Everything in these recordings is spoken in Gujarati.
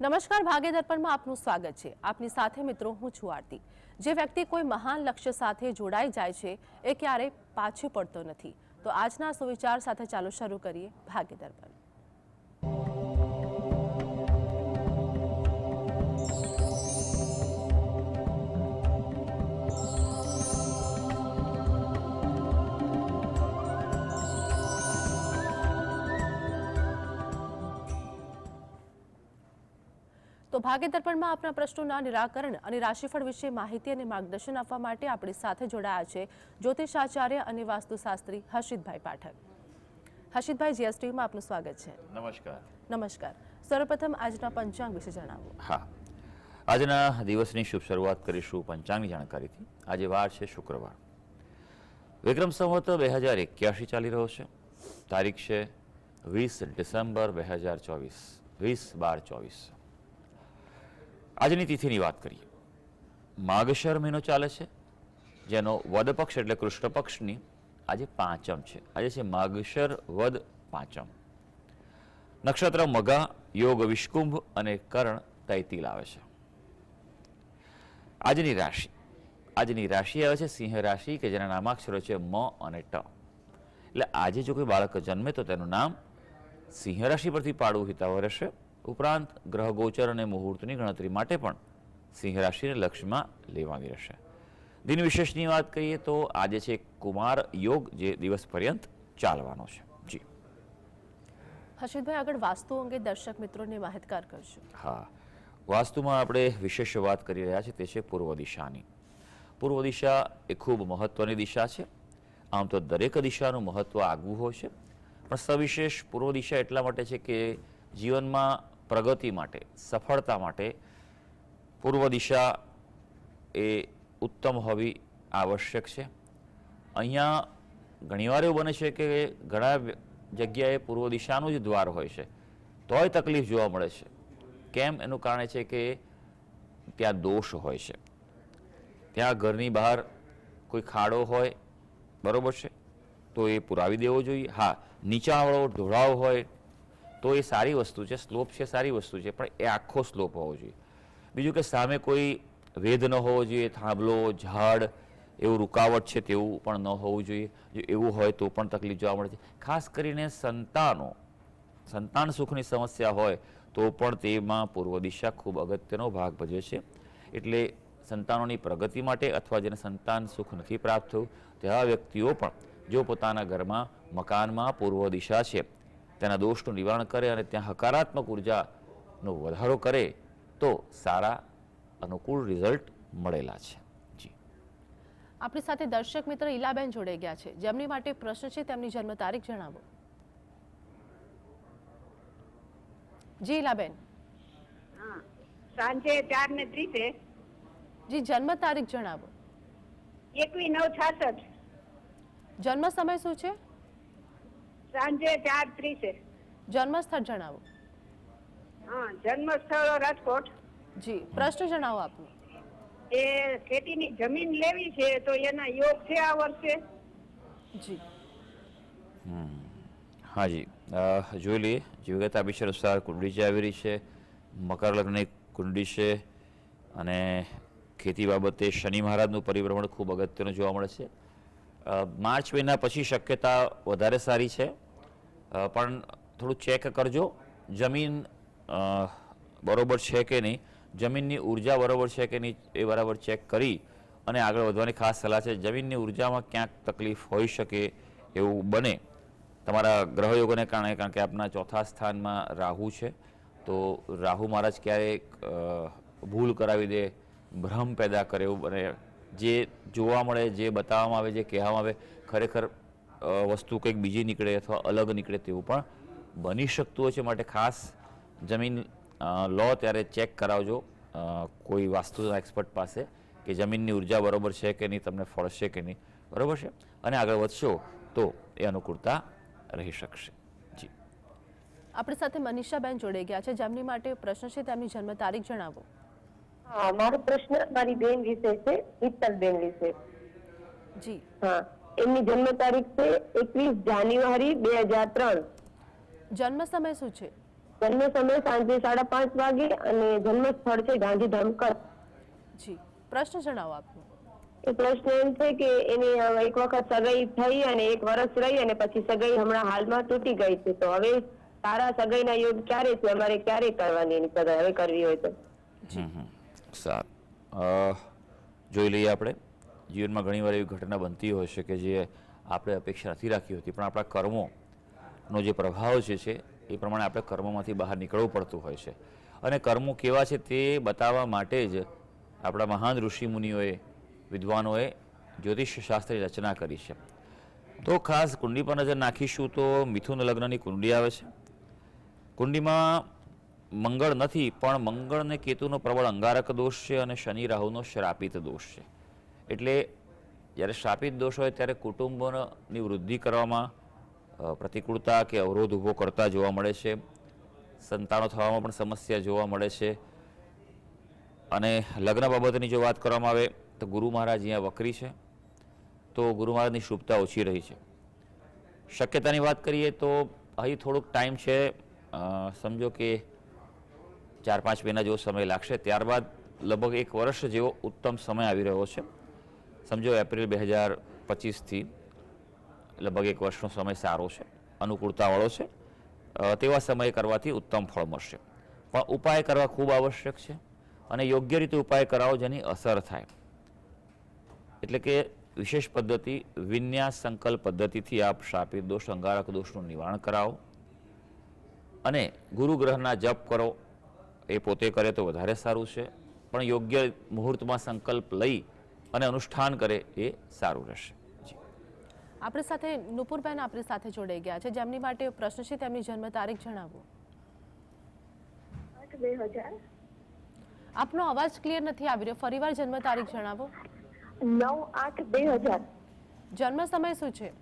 નમસ્કાર, ભાગ્ય દર્પણમાં આપનું સ્વાગત છે. આપની સાથે મિત્રો હું છું આરતી. જે વ્યક્તિ કોઈ મહાન લક્ષ્ય સાથે જોડાઈ જાય છે એ ક્યારેય પાછો પડતો નથી. તો આજના સુવિચાર સાથે ચાલો શરૂ કરીએ ભાગ્ય દર્પણ. તો ભાગ્ય દર્પણમાં આપના પ્રશ્નોના નિરાકરણ અને રાશિફળ વિશે માહિતી અને માર્ગદર્શન આપવા માટે આપણી સાથે જોડાયા છે જ્યોતિષાચાર્ય અને વાસ્તુશાસ્ત્રી હર્ષિતભાઈ પાઠક. હર્ષિતભાઈ, જીએસટીવીમાં આપનું સ્વાગત છે. નમસ્કાર. નમસ્કાર. સર્વપ્રથમ આજના પંચાંગ વિશે જણાવો. હા, આજના દિવસની શુભ શરૂઆત કરીશું પંચાંગની જાણકારીથી. આજે વાર છે શુક્રવાર. વિક્રમ સંવત 2081 ચાલી રહ્યો છે. તારીખ છે 20 ડિસેમ્બર 2024, 20/12/24. આજની તિથિની વાત કરીએ. માગશર મહિનો ચાલે છે, જેનો વદ પક્ષ એટલે કૃષ્ણ પક્ષની આજે પાંચમ છે. આજે છે માગશર વદ પાંચમ. નક્ષત્ર મઘા, યોગ વિષ્કુંભ અને કર્ણ તૈતિલ આવે છે. આજની રાશિ આવે છે સિંહ રાશિ, કે જેના નામાક્ષરો છે મ અને ટ. એટલે આજે જો કોઈ બાળક જન્મે તો તેનું નામ સિંહ રાશિ પરથી પાડવું હિતાવહ રહેશે. ઉપરાંત ગ્રહ ગોચર અને મુહૂર્તની ગણતરી માટે પણ સિંહ રાશિને લક્ષ્યમાં લેવાની રહેશે. દિન વિશેષની વાત કરીએ તો આજે છે કુમાર યોગ, જે દિવસ પર્યંત ચાલવાનો છે. જી હર્ષિતભાઈ, આગળ વાસ્તુ અંગે દર્શક મિત્રોને માહિતગાર કરજો. હા, વાસ્તુમાં આપણે વિશેષ વાત કરી રહ્યા છીએ તે છે પૂર્વ દિશાની. પૂર્વ દિશા એ ખૂબ મહત્વની દિશા છે. આમ તો દરેક દિશાનું મહત્વ આગવું હોય છે, પણ સવિશેષ પૂર્વ દિશા એટલા માટે છે કે જીવનમાં પ્રગતિ માટે, સફળતા માટે પૂર્વ દિશા એ ઉત્તમ હોવી આવશ્યક છે. અહીંયા ઘણીવાર એવું બને છે કે ઘણા જગ્યાએ પૂર્વ દિશાનું જ દ્વાર હોય છે, તોય તકલીફ જોવા મળે છે. કેમ? એનું કારણ છે કે ત્યાં દોષ હોય છે. ત્યાં ઘરની બહાર કોઈ ખાડો હોય, બરોબર છે, તો એ પુરાવી દેવો જોઈએ. હા, નીચાવાળો ઢોળાવ હોય તો એ સારી વસ્તુ છે, સ્લોપ છે સારી વસ્તુ છે, પણ એ આખો સ્લોપ હોવો જોઈએ. બીજું કે સામે કોઈ વેદ ન હોવો જોઈએ, થાંભલો, ઝાડ એવું રૂકાવટ છે તેવું પણ ન હોવું જોઈએ. જો એવું હોય તો પણ તકલીફ જોવા મળે છે. ખાસ કરીને સંતાન સુખની સમસ્યા હોય તો પણ તેમાં પૂર્વ દિશા ખૂબ અગત્યનો ભાગ ભજવે છે. એટલે સંતાનોની પ્રગતિ માટે અથવા જેને સંતાન સુખ નથી પ્રાપ્ત થયું તેવા વ્યક્તિઓ પણ જો પોતાના ઘરમાં, મકાનમાં પૂર્વ દિશા છે તેના દોષનું નિવારણ કરે અને ત્યાં હકારાત્મક ઉર્જાનો વધારો કરે તો સારા અનુકૂળ રિઝલ્ટ મળેલા છે. જી આપણી સાથે દર્શક મિત્ર ઈલાબેન જોડાઈ ગયા છે, જેમની માટે પ્રશ્ન છે તેમની જન્મ તારીખ જણાવો. જી ઈલાબેન. સાંજે 4:30. જી, જન્મ તારીખ જણાવો. 21/9/66. જન્મ સમય શું છે? સાંજે 4:30. જન્મ સ્થળ જણાવો. જન્મ સ્થળ રાજકોટ. જી, પ્રશ્ન જણાવો આપનો. એ ખેતીની જમીન લેવી છે તો એના યોગ છે આ વર્ષે? જી હાજી, જોઈ લઈએ. જીવગત વિષય અનુસાર કુંડળી જે આવી રહી છે, મકર લગ્નની કુંડળી છે અને ખેતી બાબતે શનિ મહારાજનું પરિભ્રમણ ખૂબ અગત્યનું જોવા મળે છે. માર્ચ મહિના પછી શક્યતા વધારે સારી છે, પણ થોડું ચેક કરજો જમીન બરોબર છે કે નહીં, જમીનની ઉર્જા બરોબર છે કે નહીં એ બરાબર ચેક કરી અને આગળ વધવાની ખાસ સલાહ છે. જમીનની ઉર્જામાં ક્યાંક તકલીફ હોઈ શકે એવું બને તમારા ગ્રહયોગોને કારણે, કારણ કે આપના ચોથા સ્થાનમાં રાહુ છે. તો રાહુ મહારાજ ક્યારેક ભૂલ કરાવી દે, ભ્રમ પેદા કરે એવું બને. જે જોવા મળે, જે બતાવવામાં આવે, જે કહેવામાં આવે, ખરેખર વસ્તુ કંઈક બીજી નીકળે અથવા અલગ નીકળે તેવું પણ બની શકતું હોય છે. માટે ખાસ જમીન લો ત્યારે ચેક કરાવજો કોઈ વાસ્તુના એક્સપર્ટ પાસે કે જમીનની ઉર્જા બરોબર છે કે નહીં, તમને ફળશે કે નહીં, બરોબર છે, અને આગળ વધશો તો એ અનુકૂળતા રહી શકશે. જી આપણી સાથે મનીષાબેન જોડાઈ ગયા છે, જેમની માટે પ્રશ્ન છે તેમની જન્મ તારીખ જણાવો. મારો પ્રશ્ન મારી બેન વિશે છે, હિતલબેન વિશે. જી એમની જન્મ તારીખ છે 21 જાન્યુઆરી 2003. જન્મ સમય શું છે? જન્મ સમય સાંજે 5:30 વાગે અને જન્મ સ્થળ છે ગાંધીધામ કચ્છ. જી, પ્રશ્ન જણાવો આપનો. એ પ્રશ્ન એમ છે કે એની એક વખત સગાઈ થઈ અને 1 વર્ષ રહી અને પછી સગાઈ હમણાં હાલમાં તૂટી ગઈ છે. તો હવે સારા સગાઈના યોગ ક્યારે છે, અમારે ક્યારે કરવાની એની સગાઈ હવે કરવી હોય તો? સારું, જોઈ લઈએ. આપણે જીવનમાં ઘણીવાર એવી ઘટના બનતી હોય છે કે જે આપણે અપેક્ષા નથી રાખી હોતી, પણ આપણા કર્મોનો જે પ્રભાવ છે એ પ્રમાણે આપણે કર્મોમાંથી બહાર નીકળવું પડતું હોય છે. અને કર્મો કેવા છે તે બતાવવા માટે જ આપણા મહાન ઋષિમુનિઓએ, વિદ્વાનોએ જ્યોતિષ શાસ્ત્રની રચના કરી છે. તો ખાસ કુંડી પર નજર નાખીશું તો મિથુન લગ્નની કુંડી આવે છે. કુંડીમાં મંગળ નથી, પણ મંગળ અને કેતુનો પ્રબળ અંગારક દોષ છે અને શનિ રાહુનો શ્રાપિત દોષ છે. એટલે જ્યારે શ્રાપિત દોષ હોય ત્યારે કુટુંબની વૃદ્ધિ કરવામાં પ્રતિકૂળતા કે અવરોધ ઊભો કરતા જોવા મળે છે. સંતાનો થવામાં પણ સમસ્યા જોવા મળે છે. અને લગ્ન બાબતની જો વાત કરવામાં આવે તો ગુરુ મહારાજ અહીંયા વક્રી છે, તો ગુરુ મહારાજની શુભતા ઓછી રહી છે. શક્યતાની વાત કરીએ તો અહીં થોડોક ટાઈમ છે, સમજો કે 4-5 મહિના જેવો સમય લાગશે. ત્યારબાદ લગભગ 1 વર્ષ જેવો ઉત્તમ સમય આવી રહ્યો છે. સમજો એપ્રિલ 2025થી લગભગ 1 વર્ષનો સમય સારો છે, અનુકૂળતાવાળો છે. તેવા સમયે કરવાથી ઉત્તમ ફળ મળશે. પણ ઉપાય કરવા ખૂબ આવશ્યક છે અને યોગ્ય રીતે ઉપાય કરાવો જેની અસર થાય. એટલે કે વિશેષ પદ્ધતિ વિન્યાસ સંકલ્પ પદ્ધતિથી આપ શ્રાપિત દોષ, અંગારક દોષનું નિવારણ કરાવો અને ગુરુ ગ્રહના જપ કરો. એ પોતે કરે તો વધારે સારું છે, પણ યોગ્ય મુહૂર્તમાં સંકલ્પ લઈ અને અનુષ્ઠાન કરે એ સારું રહેશે. આપણી સાથે નુપુરબેન આપણી સાથે જોડાઈ ગયા છે, જેમની માટે પ્રશ્ન છે તેમની જન્મ તારીખ જણાવો. 2000. આપનો અવાજ ક્લિયર નથી આવી રહ્યો, ફરીવાર જન્મ તારીખ જણાવો. 9/8/2000. જન્મ સમય શું છે?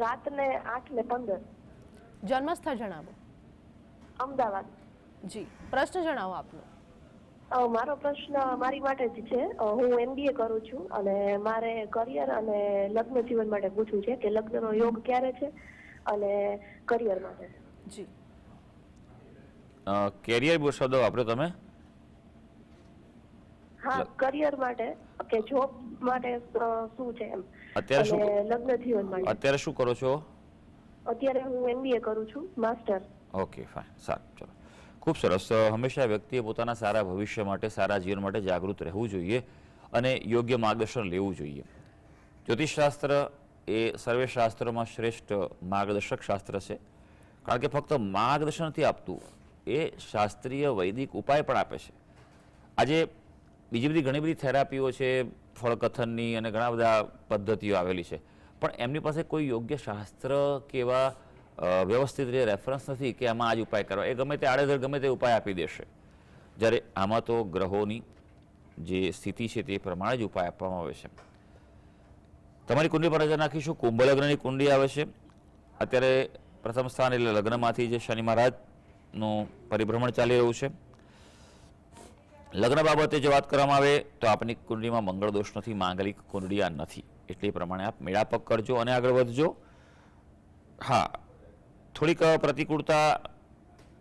રાતને 8:15. જન્મ સ્થળ જણાવો. અમદાવાદ. જી, પ્રશ્ન જણાવો આપનો. મારો પ્રશ્ન મારી માટે જ છે. હું MBA કરું છું અને મારે કરિયર અને લગ્ન જીવન માટે પૂછવું છે કે લગ્નનો યોગ ક્યારે છે અને કરિયર માટે. જી, કેરિયર શબ્દ વાપર્યો તમે? હા, કરિયર માટે કે જોબ માટે શું છે એમ. અત્યારે શું લગ્ન જીવન માટે. અત્યારે શું કરો છો? અત્યારે હું MBA કરું છું, માસ્ટર. ઓકે, ફાઇન, સારું, ચલો, ખૂબ સરસ. હંમેશા વ્યક્તિએ પોતાના સારા ભવિષ્ય માટે, સારા જીવન માટે જાગૃત રહેવું જોઈએ અને યોગ્ય માર્ગદર્શન લેવું જોઈએ. જ્યોતિષશાસ્ત્ર એ સર્વે શાસ્ત્રોમાં શ્રેષ્ઠ માર્ગદર્શક શાસ્ત્ર છે, કારણ કે ફક્ત માર્ગદર્શન નથી આપતું, એ શાસ્ત્રીય વૈદિક ઉપાય પણ આપે છે. આજે બીજી બધી ઘણી બધી થેરાપીઓ છે, ફળકથનની અને ઘણા બધા પદ્ધતિઓ આવેલી છે, પણ એમની પાસે કોઈ યોગ્ય શાસ્ત્ર કે એવા વ્યવસ્થિત રીતે રેફરન્સ નથી કે આમાં આ જ ઉપાય કરવા. એ ગમે તે આડેધડ ગમે તે ઉપાય આપી દેશે. જ્યારે આમાં તો ગ્રહોની જે સ્થિતિ છે તે પ્રમાણે જ ઉપાય આપવામાં આવે છે. તમારી કુંડલી પર નજર નાખીશું. કુંભ લગ્નની કુંડલી આવે છે. અત્યારે પ્રથમ સ્થાન એટલે લગ્નમાંથી જે શનિ મહારાજનું પરિભ્રમણ ચાલી રહ્યું છે. લગ્ન બાબતે જો વાત કરવામાં આવે તો આપની કુંડલીમાં મંગળ દોષ નથી, માંગલિક કુંડળીયા નથી, એટલે એ પ્રમાણે આપ મેળાપક કરજો અને આગળ વધજો. હા, થોડીક પ્રતિકૂળતા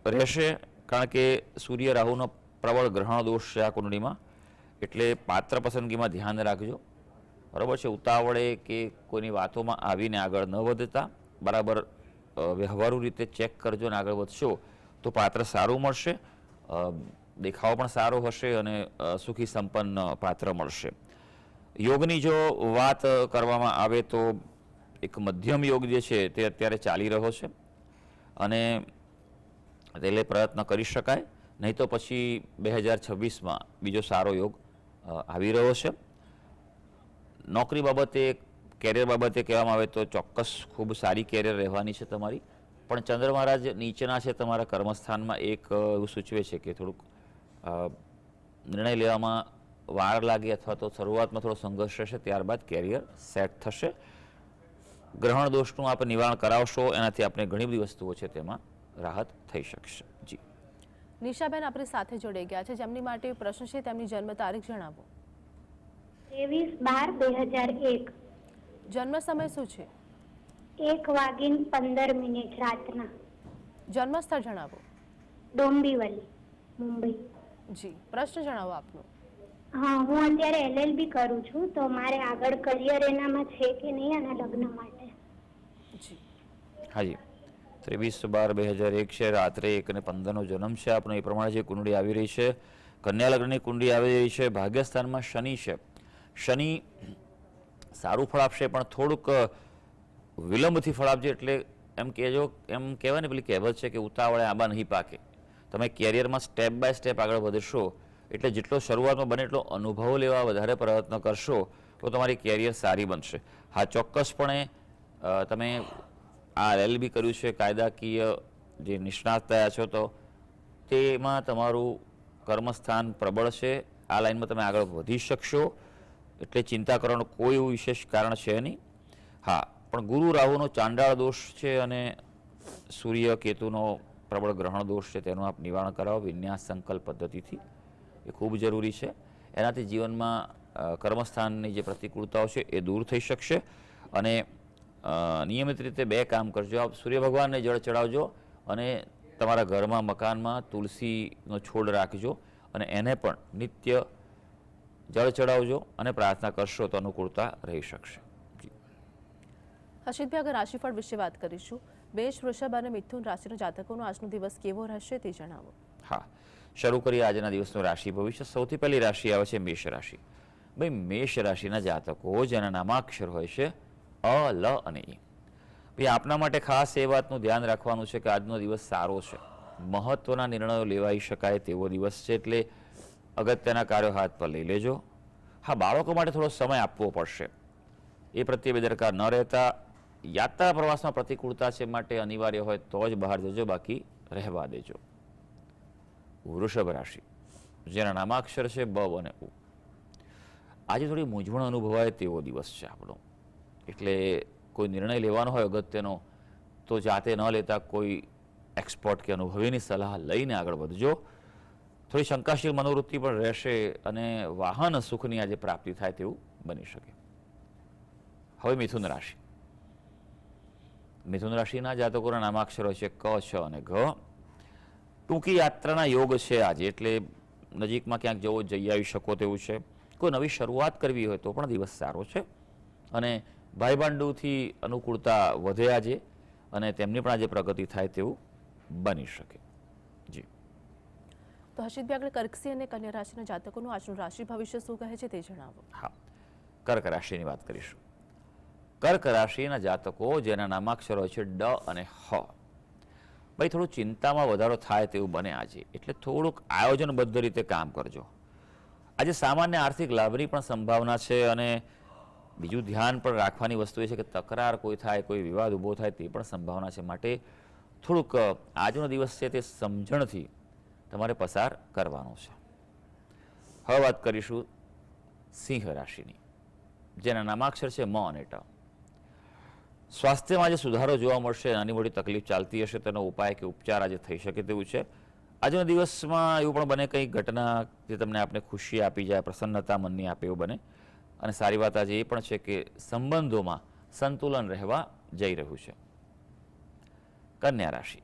રહેશે, કારણ કે સૂર્ય રાહુનો પ્રબળ ગ્રહણ દોષ છે આ કુંડળીમાં, એટલે પાત્ર પસંદગીમાં ધ્યાન રાખજો. બરાબર છે? ઉતાવળે કે કોઈની વાતોમાં આવીને આગળ ન વધતા બરાબર વ્યવહારુ રીતે ચેક કરજો અને આગળ વધશો તો પાત્ર સારું મળશે, દેખાવ પણ સારો હશે અને સુખી સંપન્ન પાત્ર મળશે. યોગની જો વાત કરવામાં આવે તો એક મધ્યમ યોગ જે છે તે અત્યારે ચાલી રહ્યો છે અને એટલે પ્રયત્ન કરી શકાય, નહીં તો પછી 2026માં બીજો સારો યોગ આવી રહ્યો છે. નોકરી બાબતે, કેરિયર બાબતે કહેવામાં આવે તો ચોક્કસ ખૂબ સારી કેરિયર રહેવાની છે તમારી, પણ ચંદ્ર મહારાજ નીચેના છે તમારા કર્મસ્થાનમાં. એક એવું સૂચવે છે કે થોડુંક નિર્ણય લેવામાં વાર લાગે અથવા તો શરૂઆતમાં થોડો સંઘર્ષ રહેશે, ત્યારબાદ કેરિયર સેટ થશે. ગ્રહણ દોષનું આપણે નિવારણ કરાવશો, એનાથી આપણે ઘણી બધી વસ્તુઓ છે તેમાં રાહત થઈ શકશે. જી, નિશાબેન આપણી સાથે જોડાઈ ગયા છે, જેમની માટે પ્રશ્ન છે તેમની જન્મ તારીખ જણાવો. 23/12/2001. જન્મ સમય શું છે? 1:15 રાતના. જન્મસ્થળ જણાવો. ડોંબીવલી, મુંબઈ. જી, પ્રશ્ન જણાવો આપનો. હા, હું અત્યારે LLB કરું છું, તો મારે આગળ કરિયર એનામાં છે કે નહીં અને લગ્ન માટે? જી, હાજી, 23/12/2001 છે, રાત્રે 1:15 જન્મ છે આપનો. એ પ્રમાણે જે કુંડળી આવી રહી છે, કન્યા લગ્નની કુંડળી આવી રહી છે. ભાગ્યસ્થાનમાં શનિ છે. શનિ સારું ફળ આપશે, પણ થોડુંક વિલંબથી ફળ આપજે. એટલે એમ કહેવાય ને, પેલી કહેવત છે કે ઉતાવળે આંબા નહીં પાકે. તમે કેરિયરમાં સ્ટેપ બાય સ્ટેપ આગળ વધશો, એટલે જેટલો શરૂઆતમાં બને એટલો અનુભવ લેવા વધારે પ્રયત્ન કરશો તો તમારી કેરિયર સારી બનશે. હા, ચોક્કસપણે તમે આ LLB કર્યું છે, કાયદાકીય જે નિષ્ણાત થયા છો, તો તેમાં તમારું કર્મસ્થાન પ્રબળ છે. આ લાઈનમાં તમે આગળ વધી શકશો, એટલે ચિંતા કરવાનું કોઈ એવું વિશેષ કારણ છે નહીં. હા, પણ ગુરુ રાહુનો ચાંડાળ દોષ છે અને સૂર્ય કેતુનો પ્રબળ ગ્રહણ દોષ છે, તેનું આપ નિવારણ કરાવો વિન્યાસ સંકલ્પ પદ્ધતિથી. એ ખૂબ જરૂરી છે. એનાથી જીવનમાં કર્મસ્થાનની જે પ્રતિકૂળતાઓ છે એ દૂર થઈ શકશે. અને નિયમિત રીતે 2 કામ કરજો. આપ સૂર્ય ભગવાનને જળ ચડાવજો અને તમારા ઘરમાં મકાનમાં તુલસીનો છોડ રાખજો અને એને પણ નિત્ય જળ ચડાવજો અને પ્રાર્થના કરશો તો અનુકૂળતા રહી શકશે. હર્ષિતભાઈ, આગળ રાશિફળ વિશે વાત કરીશું. મેષ, વૃષભ અને મિથુન રાશિના જાતકોનો આજનો દિવસ કેવો રહેશે તે જણાવો. હા, શરૂ કરીએ આજના દિવસનું રાશિ ભવિષ્ય. સૌથી પહેલી રાશિ આવે છે મેષ રાશિ. ભાઈ, મેષ રાશિના જાતકો જેના નામાક્ષર હોય છે અ, લ અને ઈ. ભાઈ, આપના માટે ખાસ એ વાતનું ધ્યાન રાખવાનું છે કે આજનો દિવસ સારો છે. મહત્વના નિર્ણયો લેવાઈ શકાય તેવો દિવસ છે, એટલે અગત્યના કાર્યો હાથ પર લઈ લેજો. હા, બાળકો માટે થોડો સમય આપવો પડશે. એ પ્રત્યે બેદરકાર ન રહેતા. યાત્રા પ્રવાસમાં પ્રતિકૂળતા છે, માટે અનિવાર્ય હોય તો જ બહાર જજો, બાકી રહેવા દેજો. વૃષભ રાશિ જેના નામાક્ષર છે બ અને ઉ. આજે થોડી મૂંઝવણ અનુભવાય તેવો દિવસ છે આપણો. એટલે કોઈ નિર્ણય લેવાનો હોય અગત્યનો તો જાતે ન લેતા કોઈ એક્સપર્ટ કે અનુભવીની સલાહ લઈને આગળ વધજો. થોડી શંકાશીલ મનોવૃત્તિ પણ રહેશે અને વાહન સુખની આજે પ્રાપ્તિ થાય તેવું બની શકે. હવે મિથુન રાશિ. મિથુન રાશિના જાતકોના નામાક્ષરો છે ક, છ અને ઘ. ટૂંકી યાત્રાના યોગ છે આજે, એટલે નજીકમાં ક્યાંક જવો જઈ આવી શકો તેવું છે. કોઈ નવી શરૂઆત કરવી હોય તો પણ દિવસ સારો છે. અને ભાઈ ભાંડુથી અનુકૂળતા વધે આજે, અને તેમની પણ આજે પ્રગતિ થાય તેવું બની શકે. જી, તો હર્ષિતભાઈ, આગળ કર્કસિંહ અને કન્યા રાશિના જાતકોનું આજનું રાશિ ભવિષ્ય શું કહે છે તે જણાવો. હા, કર્ક રાશિની વાત કરીશું. કર્ક રાશિના જાતકો જેના નામાક્ષરો છે ડ અને હ. ભાઈ, થોડું ચિંતામાં વધારો થાય તેવું બને આજે, એટલે થોડુંક આયોજનબદ્ધ રીતે કામ કરજો. આજે સામાન્ય આર્થિક લાભની પણ સંભાવના છે. અને બીજું ધ્યાન પણ રાખવાની વસ્તુ એ છે કે તકરાર કોઈ થાય, કોઈ વિવાદ ઊભો થાય તે પણ સંભાવના છે. માટે થોડુંક આજનો દિવસ છે તે સમજણથી તમારે પસાર કરવાનો છે. હવે વાત કરીશું સિંહ રાશિની જેના નામાક્ષર છે મ અને ટ. સ્વાસ્થ્યમાં આજે સુધારો જોવા મળશે. નાની મોટી તકલીફ ચાલતી હશે તેનો ઉપાય કે ઉપચાર આજે થઈ શકે તેવું છે. આજના દિવસમાં એવું પણ બને કંઈક ઘટના જે તમને આપણે ખુશી આપી જાય, પ્રસન્નતા મનની આપે એવું બને. અને સારી વાત આજે એ પણ છે કે સંબંધોમાં સંતુલન રહેવા જઈ રહ્યું છે. કન્યા રાશિ.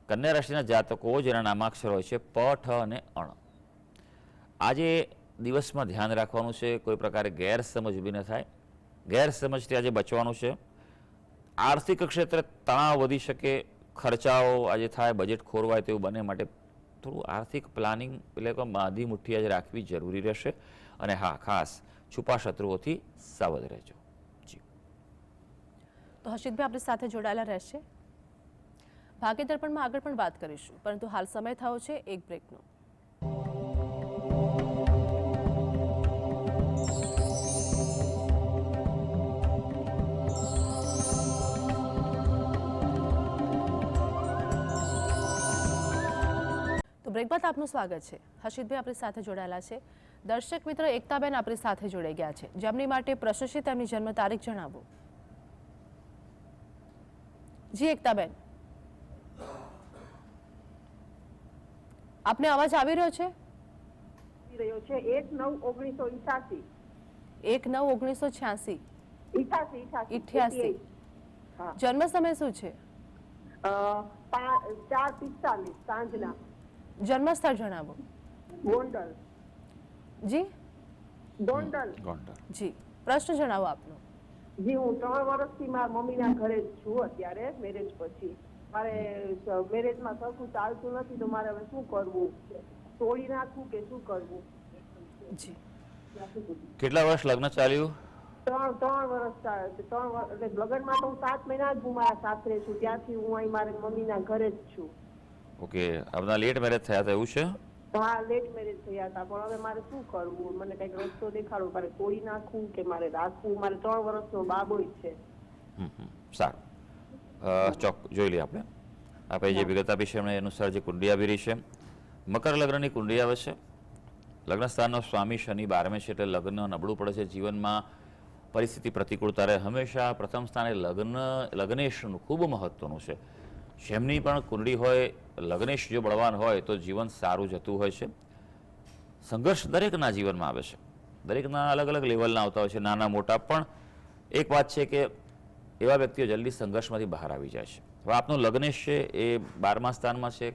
કન્યા રાશિના જાતકો જેના નામાક્ષર હોય છે પ, ઠ અને અણ. આજે દિવસમાં ધ્યાન રાખવાનું છે કોઈ પ્રકારે ગેરસમજ ઊભી ન થાય. ગેરસમજથી આજે બચવાનું છે. આર્થિક ક્ષેત્રે તણાવ વધી શકે, ખર્ચાઓ આજે થાય, બજેટ ખોરવાય તેવું બને. માટે થોડું આર્થિક પ્લાનિંગ એટલે કે બાંધી મુઠ્ઠી આજે રાખવી જરૂરી રહેશે. અને હા, ખાસ છુપા શત્રુઓથી સાવધ રહેજો. જી, તો હર્ષિતભાઈ આપણી સાથે જોડાયેલા રહેશે. ભાગ્ય દર્પણમાં આગળ પણ વાત કરીશું, પરંતુ હાલ સમય થયો છે એક બ્રેકનો. તો બ્રેક બાદ આપનું સ્વાગત છે. હર્ષિતભાઈ આપણી સાથે જોડાયેલા છે. દર્શક મિત્ર એકતાબેન આપણી સાથે જોડાઈ ગયા છે, જેમની માટે પ્રશ્ન છે તેમની જન્મ તારીખ જણાવો. જી એકતાબેન, આપને અવાજ આવી રહ્યો છે? 1/9/1988. 1/9/1986. 88. જન્મ સમય શું છે? 5 4:45 સાંજના. જન્મસ્થળ જણાવો. ગોંડલ. જી ગોંડલ. ગોંડલ. જી પ્રશ્ન જણાવો આપનો. જી, હું 3 વર્ષથી મારા મમ્મીના ઘરે જ છું અત્યારે, મેરેજ પછી. મારે મેરેજમાં સરખું ચાલતું નથી, તો મારે હવે શું કરવું? તોડી નાખવું કે શું કરવું? જી કેટલા વર્ષ લગ્ન ચાલ્યું? 3 વર્ષ ચાલે છે. 3 વર્ષ એટલે લગ્નમાં તો હું 7 મહિના જ હું મારા સાસરે છું, ત્યાંથી હું અહીં મારા મમ્મીના ઘરે જ છું. ઓકે, આપણા લેટ મેરેજ થયા હતા એવું છે? હા, લેટ મેરેજ થયા હતા, પણ હવે મારે શું કરવું? મને કઈક રસ્તો દેખાડો. મારે તોડી નાખવું કે મારે રાખવું? મારે 3 વર્ષનો બાબો જ છે. સારું, જોઈ લઈએ આપણે. આપણે જે વિગત આપી છે એમણે અનુસાર જે કુંડળી આવી રહી છે, મકર લગ્નની કુંડળી આવે છે. લગ્ન સ્થાનનો સ્વામી શનિ 12મે છે, એટલે લગ્ન નબળું પડે છે. જીવનમાં પરિસ્થિતિ પ્રતિકૂળતા રહે. હંમેશા પ્રથમ સ્થાને લગ્નેશનું ખૂબ મહત્વનું છે. જેમની પણ કુંડળી હોય, લગ્નેશ જો બળવાન હોય તો જીવન સારું જતું હોય છે. સંઘર્ષ દરેકના જીવનમાં આવે છે, દરેકના અલગ અલગ લેવલના આવતા હોય છે, નાના મોટા. પણ એક વાત છે કે એવા વ્યક્તિઓ જલ્દી સંઘર્ષમાંથી બહાર આવી જાય છે. હવે આપનું લગ્નેશ છે એ 12મા સ્થાનમાં છે,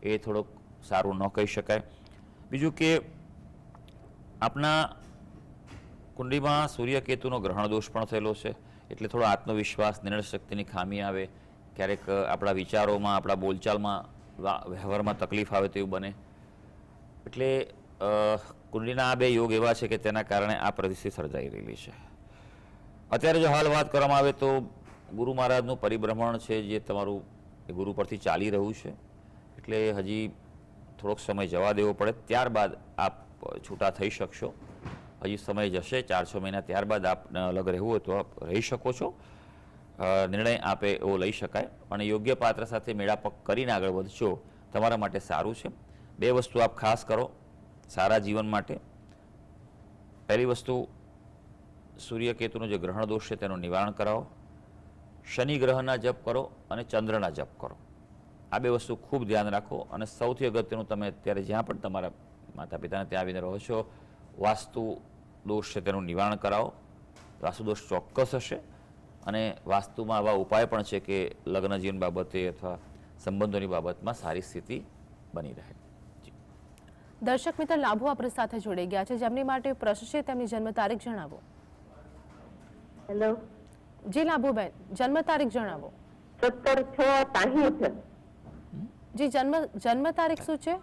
એ થોડોક સારું ન કહી શકાય. બીજું કે આપના કુંડળીમાં સૂર્યકેતુનો ગ્રહણ દોષ પણ થયેલો છે, એટલે થોડો આત્મવિશ્વાસ, નિર્ણય શક્તિની ખામી આવે. ક્યારેક આપણા વિચારોમાં, આપણા બોલચાલમાં, વ્યવહારમાં તકલીફ આવે તેવું બને. એટલે કુંડળીના આ 2 યોગ એવા છે કે તેના કારણે આ પરિસ્થિતિ સર્જાઈ રહેલી છે. અત્યારે જો હાલ વાત કરવામાં આવે તો ગુરુ મહારાજનું પરિભ્રમણ છે જે તમારું એ ગુરુ પરથી ચાલી રહ્યું છે, એટલે હજી થોડોક સમય જવા દેવો પડે, ત્યારબાદ આપ છૂટા થઈ શકશો. હજી સમય જશે 4-6 મહિના, ત્યારબાદ આપને અલગ રહેવું હોય તો આપ રહી શકો છો. નિર્ણય આપે એવો લઈ શકાય, અને યોગ્ય પાત્ર સાથે મેળાપક કરીને આગળ વધશો તમારા માટે સારું છે. 2 વસ્તુ આપ ખાસ કરો સારા જીવન માટે. પહેલી વસ્તુ, સૂર્યકેતુનો જે ગ્રહણ દોષ છે તેનું નિવારણ કરાવો. શનિ ગ્રહના જપ કરો અને ચંદ્રના જપ કરો. આ 2 વસ્તુ ખૂબ ધ્યાન રાખો. અને સૌથી અગત્યનું, તમે અત્યારે જ્યાં પણ તમારા માતા પિતાને ત્યાં આવીને રહો છો, વાસ્તુ દોષ છે તેનું નિવારણ કરાવો. વાસ્તુ દોષ ચોક્કસ હશે, અને વાસ્તુમાં આવા ઉપાય પણ છે કે લગ્ન જીવન બાબતે અથવા સંબંધોની બાબતમાં સારી સ્થિતિ બની રહે. દર્શક મિત્ર લાભો આપણી સાથે જોડાઈ ગયા છે, જેમની માટે પ્રશ્ન છે તેમની જન્મ તારીખ જણાવો. હેલો. જી લાભુબેન, જન્મ તારીખ જણાવો. 17/6/60. જી જન્મ તારીખ શું છે?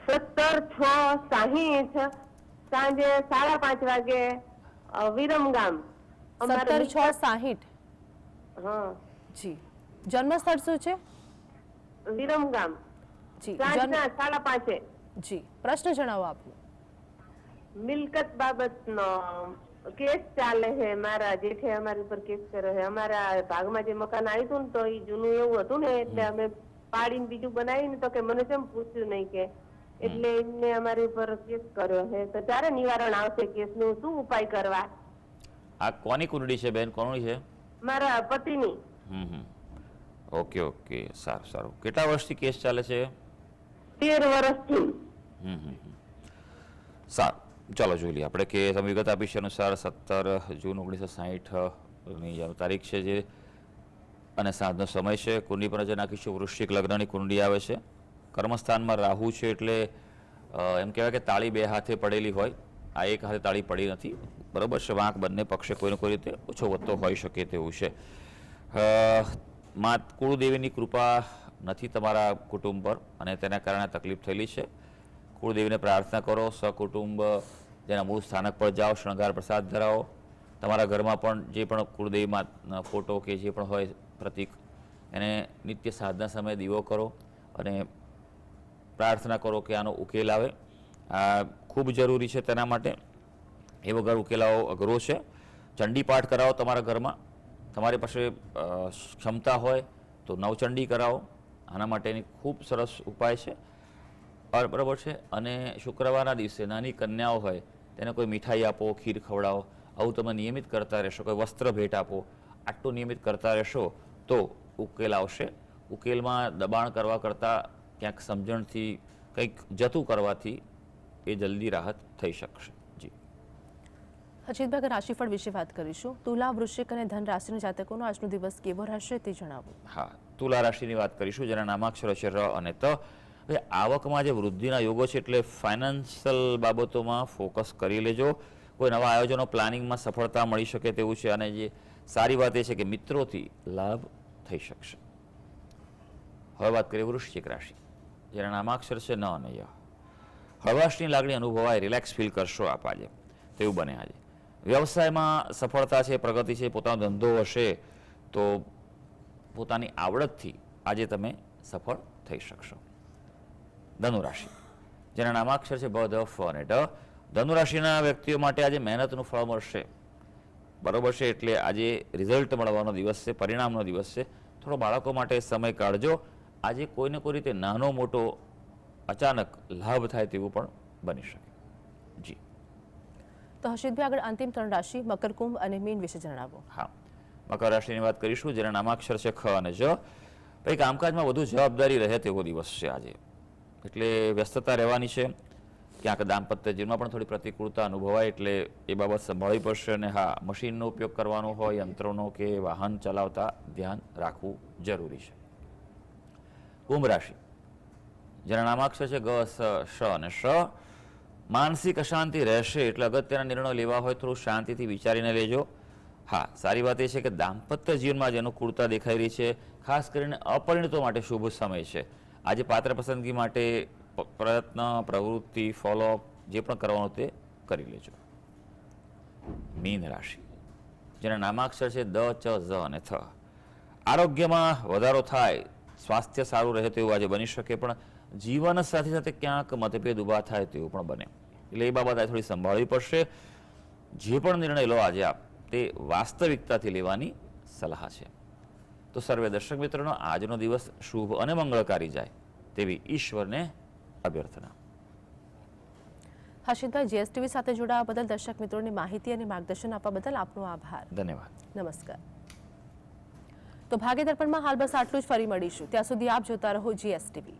17/6/60 સાંજે 5:30 વાગે વિરમગામ. 17/6/60. હા, જી જન્મસ્થળ શું છે? વિરમગામ. જી સાંજના 5:30. જી પ્રશ્ન જણાવો આપનો. મિલકત બાબતનો કેસ ચાલે છે. મારા જેઠે અમારી ઉપર કેસ કર્યો છે. અમારા ભાગમાં જે મકાન આવ્યું હતું ને તો એ જૂનું એવું હતું ને, એટલે અમે પાડીને બીજું બનાવીને તો કે મને કેમ પૂછ્યું નહીં કે, એટલે એમને અમારી ઉપર કેસ કર્યો છે. તો ક્યારે નિવારણ આવશે કેસનું? શું ઉપાય કરવા? આ કોની કુંડળી છે બેન? કોની છે? મારા પતિની. ઓકે ઓકે, સારું સારું. કેટલા વર્ષથી કેસ ચાલે છે? 13 વર્ષથી. સારું, ચાલો જોઈ લઈએ આપણે કે તમે વિગત આપી છે અનુસાર 17 જૂન 1960ની તારીખ છે જે, અને સાંજનો સમય છે. કુંડળી પર નજર નાખીશું. વૃશ્ચિક લગ્નની કુંડળી આવે છે. કર્મસ્થાનમાં રાહુ છે, એટલે એમ કહેવાય કે તાળી 2 હાથે પડેલી હોય. આ એક હાથે તાળી પડી નથી, બરાબર છે. વાંક બંને પક્ષે કોઈને કોઈ રીતે ઓછો વધતો હોઈ શકે તેવું છે. કુળદેવીની કૃપા નથી તમારા કુટુંબ પર, અને તેના કારણે તકલીફ થયેલી છે. કુળદેવીને પ્રાર્થના કરો. સકુટુંબ જેના મૂળ સ્થાનક પર જાઓ, શણગાર પ્રસાદ ધરાવો. તમારા ઘરમાં પણ જે પણ કુળદેવીમાં ફોટો કે જે પણ હોય પ્રતીક, એને નિત્ય સાધના સમયે દીવો કરો અને પ્રાર્થના કરો કે આનો ઉકેલ આવે. આ ખૂબ જરૂરી છે તેના માટે. એ વગર ઉકેલાવો અઘરો છે. ચંડી પાઠ કરાવો તમારા ઘરમાં. તમારી પાસે ક્ષમતા હોય તો નવચંડી કરાવો. આના માટેની ખૂબ સરસ ઉપાય છે, બરાબર છે. અને શુક્રવારના દિવસે નાની કન્યાઓ હોય તેને કોઈ મીઠાઈ આપો, ખીર ખવડાવો. આવું તમે નિયમિત કરતા રહેશો. કોઈ વસ્ત્ર ભેટ આપો. આટલું નિયમિત કરતા રહેશો તો ઉકેલ આવશે. ઉકેલમાં દબાણ કરવા કરતાં ક્યાંક સમજણથી કંઈક જતું કરવાથી એ જલ્દી રાહત થઈ શકશે. જી હર્ષિતભાઈ, રાશિફળ વિશે વાત કરીશું. તુલા, વૃશ્ચિક અને ધન રાશિના જાતકોનો આજનો દિવસ કેવો રહેશે તે જણાવો. હા, તુલા રાશિની વાત કરીશું, જેના નામાક્ષરો છે ર અને ત. હવે આવકમાં જે વૃદ્ધિના યોગો છે, એટલે ફાઇનાન્શિયલ બાબતોમાં ફોકસ કરી લેજો. કોઈ નવા આયોજનો પ્લાનિંગમાં સફળતા મળી શકે તેવું છે, અને જે સારી વાત એ છે કે મિત્રોથી લાભ થઈ શકશે. હવે વાત કરીએ વૃશ્ચિક રાશિ, જેના નામાક્ષર છે ન અને ય. હળવાશની લાગણી અનુભવાય, રિલેક્સ ફીલ કરશો આપ આજે, તેવું બને આજે. વ્યવસાયમાં સફળતા છે, પ્રગતિ છે, પોતાનો ધંધો હશે તો પોતાની આવડતથી આજે તમે સફળ થઈ શકશો. ધનુ રાશિ, જેના નામાક્ષર છે બ, ધ, ફ અને ડ. ધનુ રાશિના વ્યક્તિઓ માટે આજે મહેનતનું ફળ મળશે, બરોબર છે. એટલે આજે રિઝલ્ટ મળવાનો દિવસ છે, પરિણામનો દિવસ છે. થોડો બાળકો માટે સમય કાઢજો. આજે કોઈને કોઈ રીતે નાનો મોટો અચાનક લાભ થાય તેવું પણ બની શકે. જી તો હર્ષિતભાઈ, આગળ અંતિમ 3 રાશિ મકર, કુંભ અને મીન વિશે જણાવો. હા, મકર રાશિની વાત કરીશું, જેના નામાક્ષર છે ખ અને જ. ભાઈ, કામકાજમાં વધુ જવાબદારી રહે તેવો દિવસ છે આજે, એટલે વ્યસ્તતા રહેવાની છે. ક્યાંક દાંપત્ય જીવનમાં પણ થોડી પ્રતિકૂળતા અનુભવાય, એટલે એ બાબત સંભાળવી પડશે. અને હા, મશીનનો ઉપયોગ કરવાનો હોય, યંત્રોનો કે વાહન ચલાવતા ધ્યાન રાખવું જરૂરી છે. કુંભ રાશિ, જેના નામાક્ષર છે ગ, સ, શ અને શ. માનસિક અશાંતિ રહેશે, એટલે અગત્યના નિર્ણયો લેવા હોય થોડું શાંતિથી વિચારીને લેજો. હા, સારી વાત એ છે કે દાંપત્ય જીવનમાં જે અનુકૂળતા દેખાઈ રહી છે, ખાસ કરીને અપરિણિતો માટે શુભ સમય છે. આજે પાત્ર પસંદગી માટે પ્રયત્ન, પ્રવૃત્તિ, ફોલોઅપ જે પણ કરવાનું તે કરી લેજો. મીન રાશિ, જેના નામાક્ષર છે દ, ચ, ઝ અને થ. આરોગ્યમાં વધારો થાય, સ્વાસ્થ્ય સારું રહે તેવું આજે બની શકે, પણ જીવન સાથે સાથે ક્યાંક મતભેદ ઊભા થાય તેવું પણ બને, એટલે એ બાબત આજે થોડી સંભાળવી પડશે. જે પણ નિર્ણય લો આજે આપ, તે વાસ્તવિકતાથી લેવાની સલાહ છે. તો સર્વે દર્શક મિત્રોનો આજનો દિવસ શુભ અને મંગળકારી જાય તેવી ઈશ્વરને અભ્યર્થના. હર્ષિતભાઈ, જીએસટીવી સાથે જોડાવા બદલ દર્શક મિત્રોને માહિતી અને માર્ગદર્શન આપવા બદલ આપનો આભાર. ધન્યવાદ. નમસ્કાર. તો ભાગ્ય દર્પણમાં હાલ બસ આટલું જ. ફરી મળીશું, ત્યાં સુધી આપ જોતા રહો જીએસટીવી.